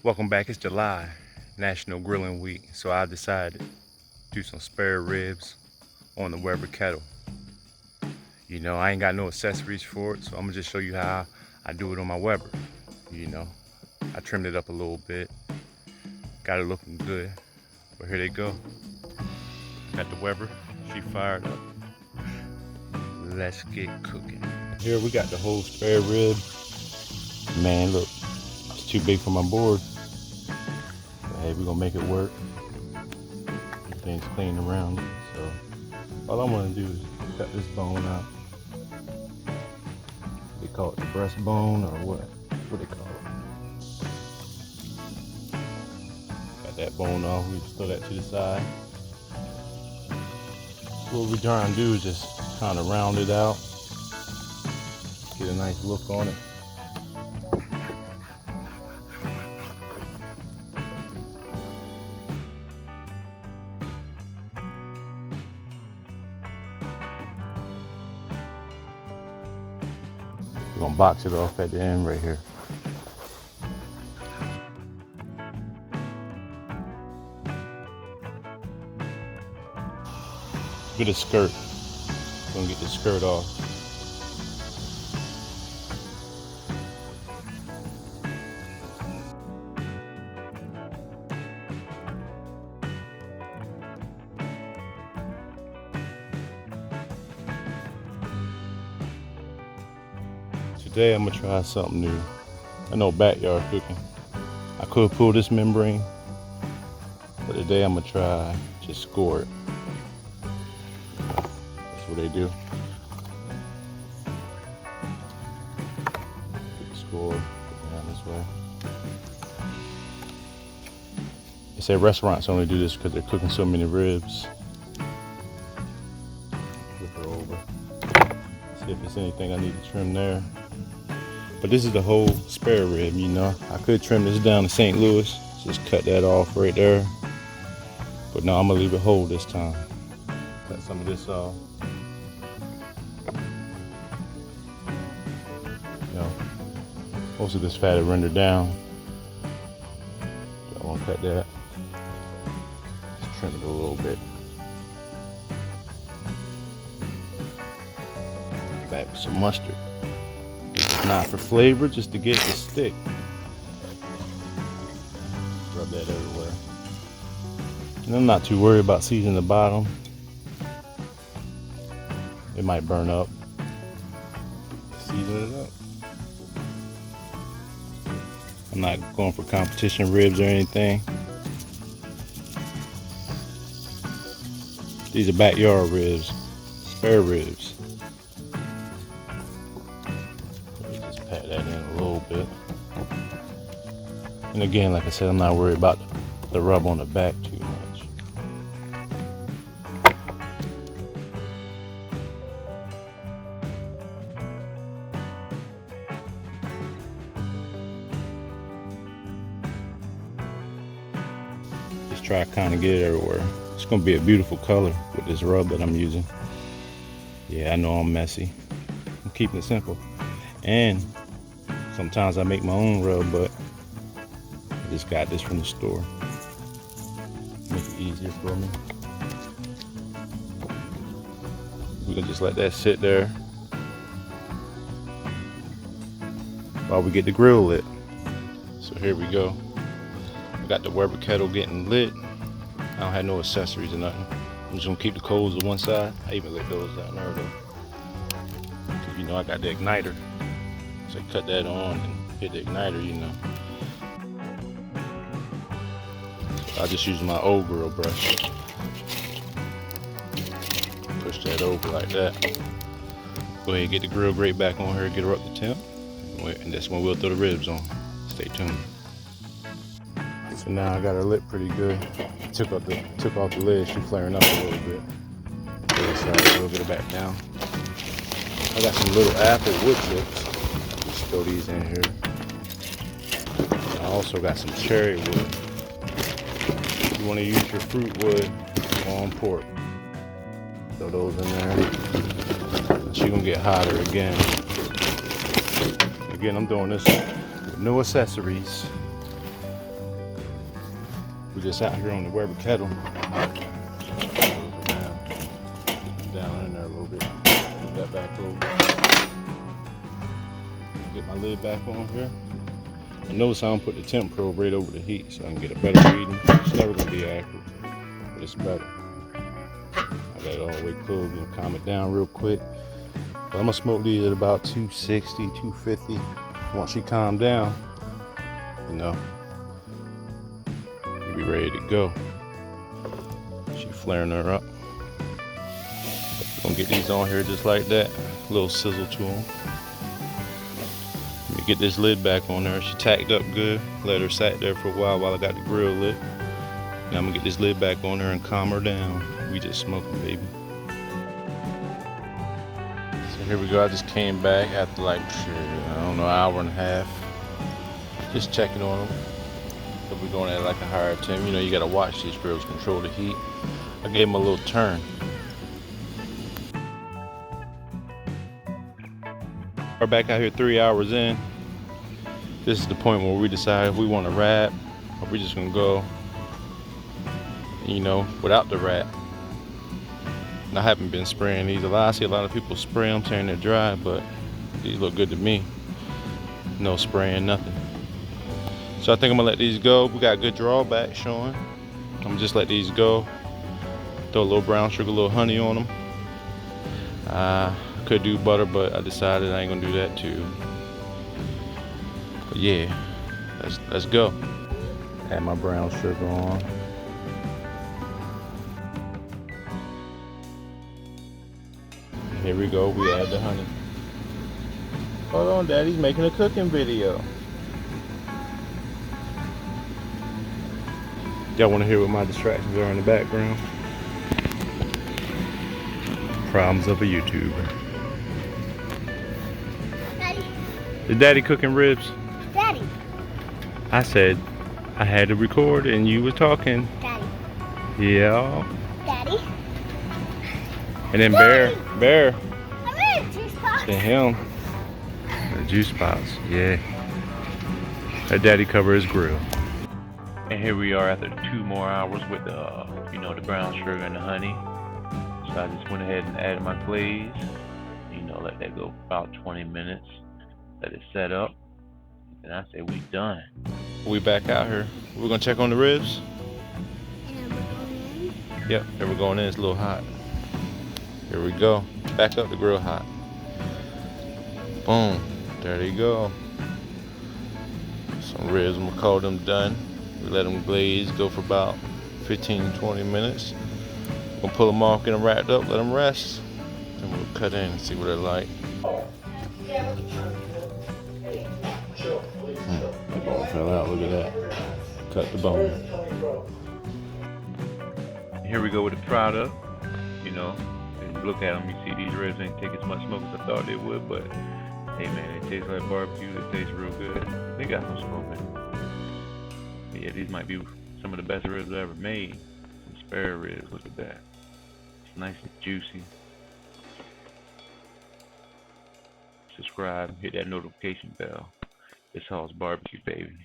Welcome back. It's July, National Grilling Week, so I decided to do some spare ribs on the Weber kettle. You know, I ain't got no accessories for it, so I'm gonna just show you how I do it on my Weber. You know, I trimmed it up a little bit, got it looking good. But here they go. Got the Weber, she fired up. Let's get cooking. Here we got the whole spare rib. Man, look, it's too big for my board. But hey, we're gonna make it work. Everything's clean around it. So all I'm gonna do is cut this bone out. They call it the breastbone or what? What they call it? Got that bone off. We just throw that to the side. What we're trying to do is just kind of round it out. Get a nice look on it. We're gonna box it off at the end right here. Get a skirt. We're gonna get the skirt off. Today I'm gonna try something new. I know backyard cooking. I could pull this membrane, but today I'm gonna try just score it. That's what they do. Get the score down this way. They say restaurants only do this because they're cooking so many ribs. Flip her over. See if there's anything I need to trim there. But this is the whole spare rib, you know. I could trim this down to St. Louis, just cut that off right there. But no, I'm gonna leave it whole this time. Cut some of this off. You know, most of this fat is rendered down. Don't want to cut that. Just trim it a little bit. Back with some mustard. Not for flavor, just to get it to stick. Rub that everywhere. And I'm not too worried about seasoning the bottom. It might burn up. Season it up. I'm not going for competition ribs or anything. These are backyard ribs, spare ribs. Pat that in a little bit. And again, like I said, I'm not worried about the rub on the back too much. Just try to kind of get it everywhere. It's going to be a beautiful color with this rub that I'm using. Yeah, I know I'm messy. I'm keeping it simple. And sometimes I make my own rub, but I just got this from the store. Make it easier for me. We can just let that sit there while we get the grill lit. So here we go. I got the Weber kettle getting lit. I don't have no accessories or nothing. I'm just gonna keep the coals to one side. I even let those down there though. Cause you know I got the igniter. So cut that on and hit the igniter, you know. So I just use my old grill brush. Push that over like that. Go ahead and get the grill grate back on her, get her up to temp. And that's when we'll throw the ribs on. Stay tuned. So now I got her lit pretty good. Took off the lid, she's flaring up a little bit. We'll get her back down. I got some little apple wood chips. Throw these in here. I also got some cherry wood. If you want to use your fruit wood on pork, throw those in there. She's gonna get hotter again. Again, I'm doing this with no accessories. We're just out here on the Weber kettle. Down in there a little bit. Put that back over. Get my lid back on here. And notice I don't put the temp probe right over the heat so I can get a better reading. It's never going to be accurate, but it's better. I got it all the way closed. Gonna calm it down real quick. But I'm gonna smoke these at about 260, 250. Once she calm down, you know, you'll be ready to go. She flaring her up. We're gonna get these on here just like that. A little sizzle to them. Let me get this lid back on there. She tacked up good. Let her sat there for a while I got the grill lit. Now I'm gonna get this lid back on her and calm her down. We just smoking, baby. So here we go. I just came back after like, I don't know, an hour and a half. Just checking on them. So we're going at like a higher temp. You know, you gotta watch these grills, control the heat. I gave them a little turn. We're back out here 3 hours in. This is the point where we decide if we want to wrap or we just gonna go, you know, without the wrap. And I haven't been spraying these a lot. I see a lot of people spray them, tearing it dry, but these look good to me. No spraying, nothing. So I think I'm gonna let these go. We got good drawback showing. I'm gonna just let these go. Throw a little brown sugar, a little honey on them. Could do butter, but I decided I ain't gonna do that too. But yeah, let's go. Add my brown sugar on. Here we go, we add the honey. Hold on, Daddy's making a cooking video. Y'all wanna hear what my distractions are in the background? Problems of a YouTuber. Daddy. Is Daddy cooking ribs? Daddy. I said I had to record and you were talking. Daddy. Yeah. Daddy. And then Daddy. Bear. I'm in a juice box. To him. The juice box, yeah. Let Daddy cover his grill. And here we are after 2 more hours with the, you know, the brown sugar and the honey. So I just went ahead and added my glaze. You know, let that go about 20 minutes. Let it set up. And I say we done. We back out here. We're gonna check on the ribs. And we're going in. Yep, and we're going in. It's a little hot. Here we go. Back up the grill hot. Boom. There you go. Some ribs, I'm gonna call them done. We let them glaze, go for about 15-20 minutes. We'll pull them off, get them wrapped up, let them rest. Then we'll cut in and see what they're like. The bone fell out, look at that. Cut the bone. Here we go with the product. You know, and look at them, you see these ribs ain't take as much smoke as I thought they would, but hey man, they taste like barbecue, they taste real good. They got some smoke in them. But yeah, these might be some of the best ribs I ever made. Some spare ribs, look at that. It's nice and juicy. Subscribe, hit that notification bell. It's HauseBBQ, baby.